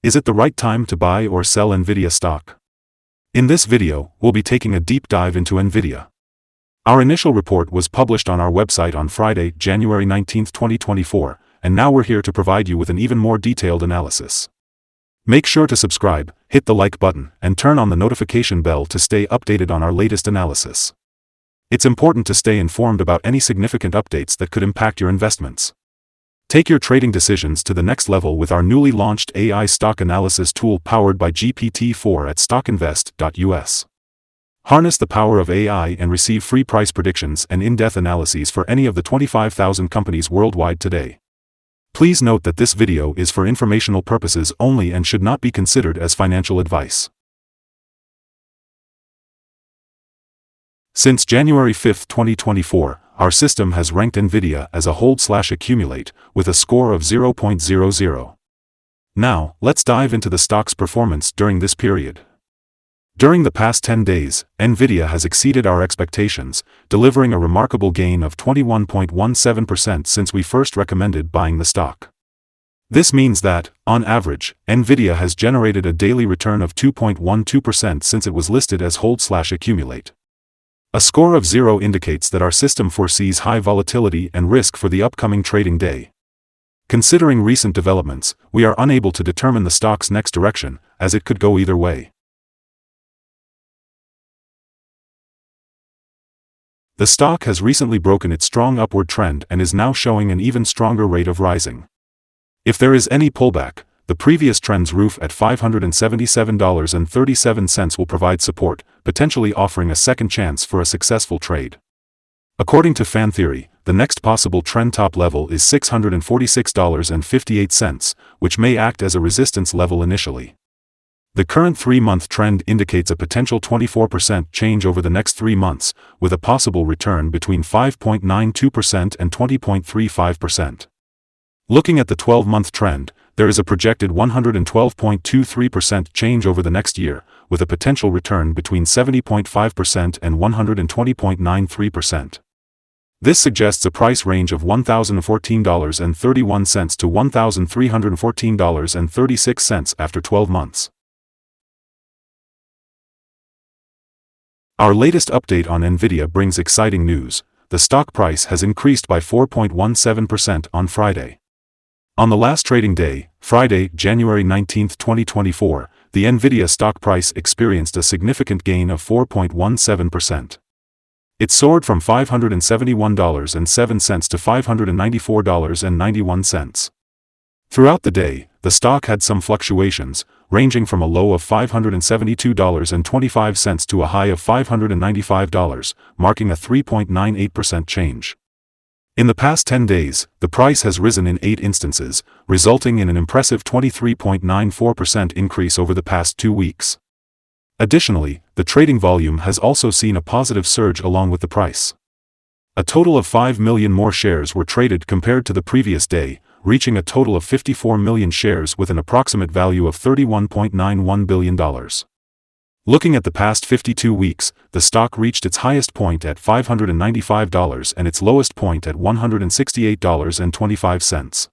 Is it the right time to buy or sell Nvidia stock? In this video, we'll be taking a deep dive into Nvidia. Our initial report was published on our website on Friday, January 19, 2024, and now we're here to provide you with an even more detailed analysis. Make sure to subscribe, hit the like button, and turn on the notification bell to stay updated on our latest analysis. It's important to stay informed about any significant updates that could impact your investments. Take your trading decisions to the next level with our newly launched AI stock analysis tool powered by GPT-4 at stockinvest.us. Harness the power of AI and receive free price predictions and in-depth analyses for any of the 25,000 companies worldwide today. Please note that this video is for informational purposes only and should not be considered as financial advice. Since January 5, 2024, our system has ranked Nvidia as a hold/accumulate, with a score of 0.00. Now, let's dive into the stock's performance during this period. During the past 10 days, Nvidia has exceeded our expectations, delivering a remarkable gain of 21.17% since we first recommended buying the stock. This means that, on average, Nvidia has generated a daily return of 2.12% since it was listed as hold/accumulate. A score of 0 indicates that our system foresees high volatility and risk for the upcoming trading day. Considering recent developments, we are unable to determine the stock's next direction, as it could go either way. The stock has recently broken its strong upward trend and is now showing an even stronger rate of rising. If there is any pullback, the previous trend's roof at $577.37 will provide support, potentially offering a second chance for a successful trade. According to Fan Theory, the next possible trend top level is $646.58, which may act as a resistance level initially. The current 3-month trend indicates a potential 24% change over the next 3 months, with a possible return between 5.92% and 20.35%. Looking at the 12-month trend, there is a projected 112.23% change over the next year, with a potential return between 70.5% and 120.93%. This suggests a price range of $1,014.31 to $1,314.36 after 12 months. Our latest update on Nvidia brings exciting news. The stock price has increased by 4.17% on Friday. On the last trading day, Friday, January 19, 2024, the Nvidia stock price experienced a significant gain of 4.17%. It soared from $571.07 to $594.91. Throughout the day, the stock had some fluctuations, ranging from a low of $572.25 to a high of $595, marking a 3.98% change. In the past 10 days, the price has risen in 8 instances, resulting in an impressive 23.94% increase over the past 2 weeks. Additionally, the trading volume has also seen a positive surge along with the price. A total of 5 million more shares were traded compared to the previous day, reaching a total of 54 million shares with an approximate value of $31.91 billion. Looking at the past 52 weeks, the stock reached its highest point at $595 and its lowest point at $168.25.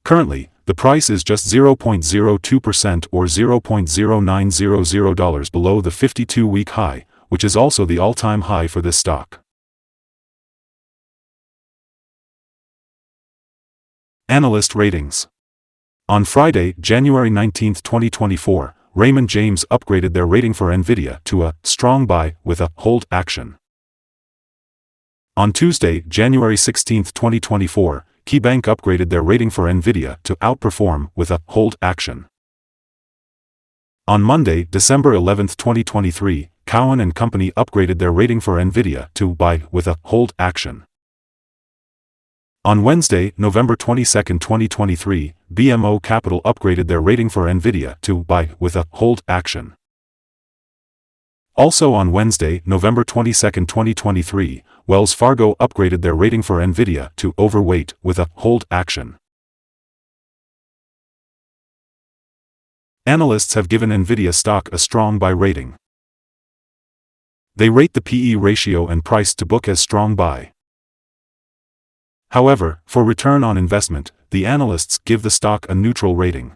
Currently, the price is just 0.02% or $0.0900 below the 52-week high, which is also the all-time high for this stock. Analyst ratings. On Friday, January 19, 2024, Raymond James upgraded their rating for Nvidia to a strong buy with a hold action. On Tuesday, January 16, 2024, KeyBank upgraded their rating for Nvidia to outperform with a hold action. On Monday, December 11, 2023, Cowen and Company upgraded their rating for Nvidia to buy with a hold action. On Wednesday, November 22, 2023, BMO Capital upgraded their rating for Nvidia to buy with a hold action. Also on Wednesday, November 22, 2023, Wells Fargo upgraded their rating for Nvidia to overweight with a hold action. Analysts have given Nvidia stock a strong buy rating. They rate the PE ratio and price to book as strong buy. However, for return on investment, the analysts give the stock a neutral rating.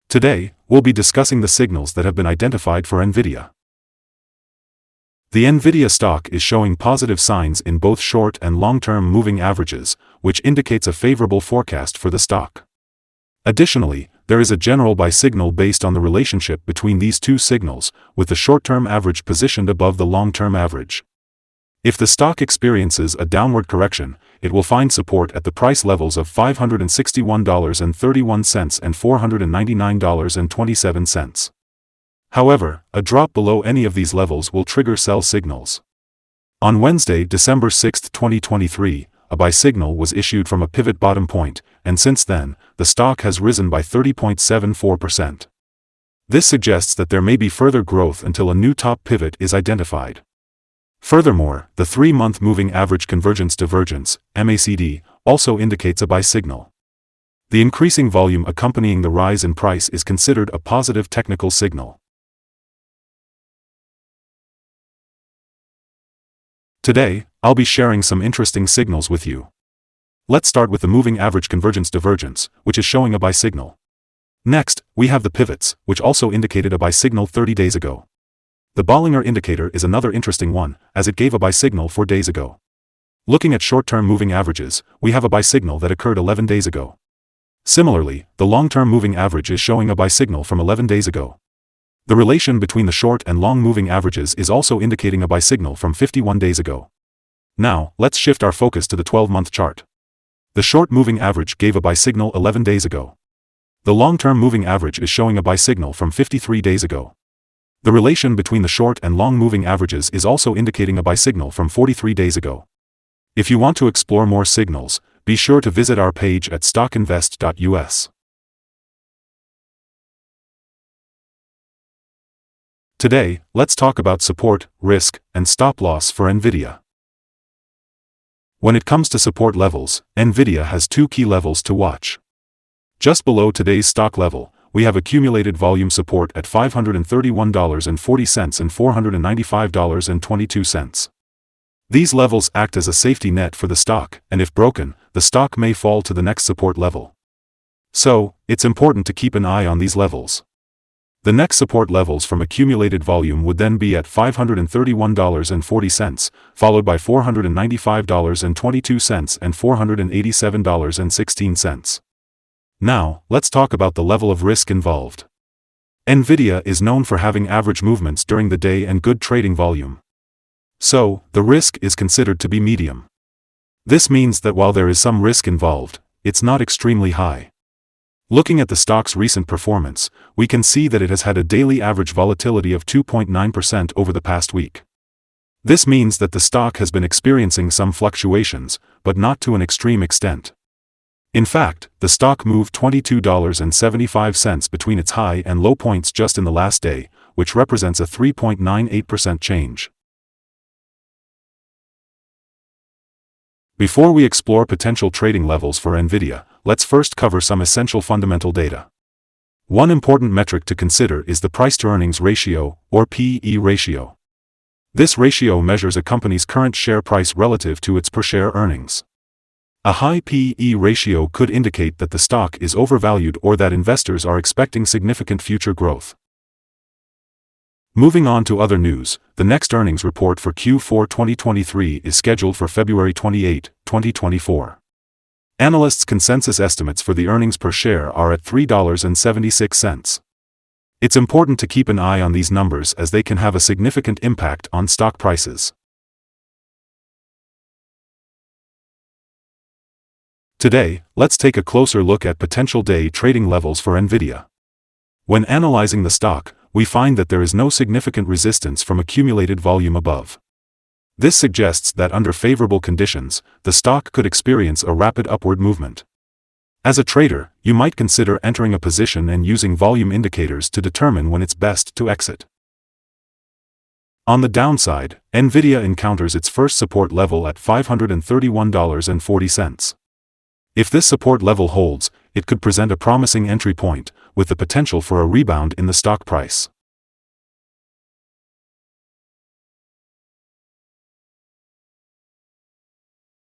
Today, we'll be discussing the signals that have been identified for NVIDIA. The NVIDIA stock is showing positive signs in both short and long-term moving averages, which indicates a favorable forecast for the stock. Additionally, there is a general buy signal based on the relationship between these two signals, with the short-term average positioned above the long-term average. If the stock experiences a downward correction, it will find support at the price levels of $561.31 and $499.27. However, a drop below any of these levels will trigger sell signals. On Wednesday, December 6, 2023, a buy signal was issued from a pivot bottom point, and since then, the stock has risen by 30.74%. This suggests that there may be further growth until a new top pivot is identified. Furthermore, the 3-month moving average convergence divergence, MACD, also indicates a buy signal. The increasing volume accompanying the rise in price is considered a positive technical signal. Today, I'll be sharing some interesting signals with you. Let's start with the moving average convergence divergence, which is showing a buy signal. Next, we have the pivots, which also indicated a buy signal 30 days ago. The Bollinger Indicator is another interesting one, as it gave a buy signal 4 days ago. Looking at short-term moving averages, we have a buy signal that occurred 11 days ago. Similarly, the long-term moving average is showing a buy signal from 11 days ago. The relation between the short and long moving averages is also indicating a buy signal from 51 days ago. Now, let's shift our focus to the 12-month chart. The short moving average gave a buy signal 11 days ago. The long-term moving average is showing a buy signal from 53 days ago. The relation between the short and long moving averages is also indicating a buy signal from 43 days ago. If you want to explore more signals, be sure to visit our page at stockinvest.us. Today, let's talk about support, risk, and stop loss for NVIDIA. When it comes to support levels, NVIDIA has 2 key levels to watch. Just below today's stock level, we have accumulated volume support at $531.40 and $495.22. These levels act as a safety net for the stock, and if broken, the stock may fall to the next support level. So, it's important to keep an eye on these levels. The next support levels from accumulated volume would then be at $531.40, followed by $495.22 and $487.16. Now, let's talk about the level of risk involved. NVIDIA is known for having average movements during the day and good trading volume. So, the risk is considered to be medium. This means that while there is some risk involved, it's not extremely high. Looking at the stock's recent performance, we can see that it has had a daily average volatility of 2.9% over the past week. This means that the stock has been experiencing some fluctuations, but not to an extreme extent. In fact, the stock moved $22.75 between its high and low points just in the last day, which represents a 3.98% change. Before we explore potential trading levels for NVIDIA, let's first cover some essential fundamental data. One important metric to consider is the price-to-earnings ratio, or P/E ratio. This ratio measures a company's current share price relative to its per-share earnings. A high P/E ratio could indicate that the stock is overvalued or that investors are expecting significant future growth. Moving on to other news, the next earnings report for Q4 2023 is scheduled for February 28, 2024. Analysts' consensus estimates for the earnings per share are at $3.76. It's important to keep an eye on these numbers as they can have a significant impact on stock prices. Today, let's take a closer look at potential day trading levels for NVIDIA. When analyzing the stock, we find that there is no significant resistance from accumulated volume above. This suggests that under favorable conditions, the stock could experience a rapid upward movement. As a trader, you might consider entering a position and using volume indicators to determine when it's best to exit. On the downside, NVIDIA encounters its first support level at $531.40. If this support level holds, it could present a promising entry point, with the potential for a rebound in the stock price.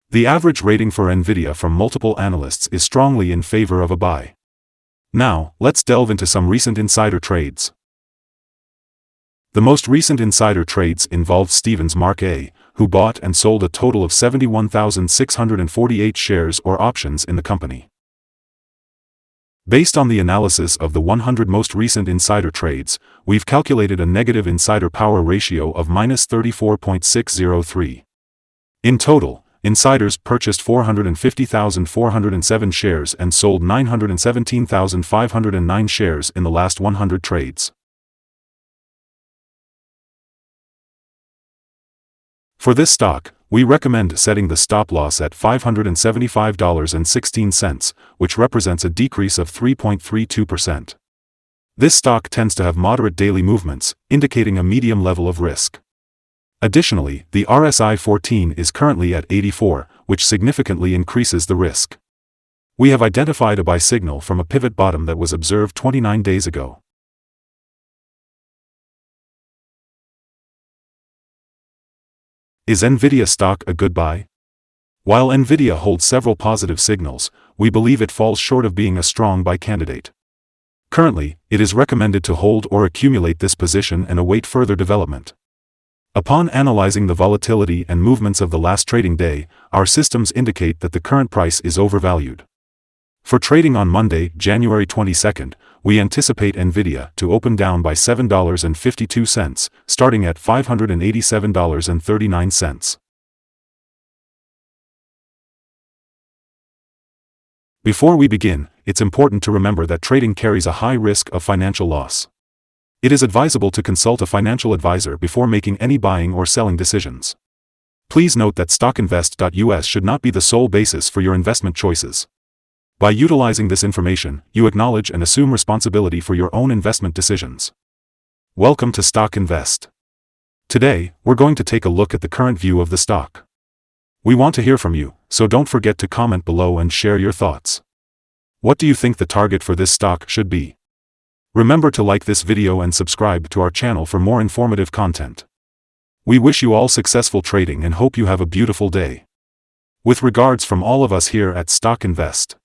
The average rating for NVIDIA from multiple analysts is strongly in favor of a buy. Now, let's delve into some recent insider trades. The most recent insider trades involved Stephens Mark A., who bought and sold a total of 71,648 shares or options in the company. Based on the analysis of the 100 most recent insider trades, we've calculated a negative insider power ratio of -34.603. In total, insiders purchased 450,407 shares and sold 917,509 shares in the last 100 trades. For this stock, we recommend setting the stop loss at $575.16, which represents a decrease of 3.32%. This stock tends to have moderate daily movements, indicating a medium level of risk. Additionally, the RSI 14 is currently at 84, which significantly increases the risk. We have identified a buy signal from a pivot bottom that was observed 29 days ago. Is Nvidia stock a good buy? While Nvidia holds several positive signals, we believe it falls short of being a strong buy candidate. Currently, it is recommended to hold or accumulate this position and await further development. Upon analyzing the volatility and movements of the last trading day, our systems indicate that the current price is overvalued. For trading on Monday, January 22, we anticipate Nvidia to open down by $7.52, starting at $587.39. Before we begin, it's important to remember that trading carries a high risk of financial loss. It is advisable to consult a financial advisor before making any buying or selling decisions. Please note that stockinvest.us should not be the sole basis for your investment choices. By utilizing this information, you acknowledge and assume responsibility for your own investment decisions. Welcome to Stock Invest. Today, we're going to take a look at the current view of the stock. We want to hear from you, so don't forget to comment below and share your thoughts. What do you think the target for this stock should be? Remember to like this video and subscribe to our channel for more informative content. We wish you all successful trading and hope you have a beautiful day. With regards from all of us here at Stock Invest.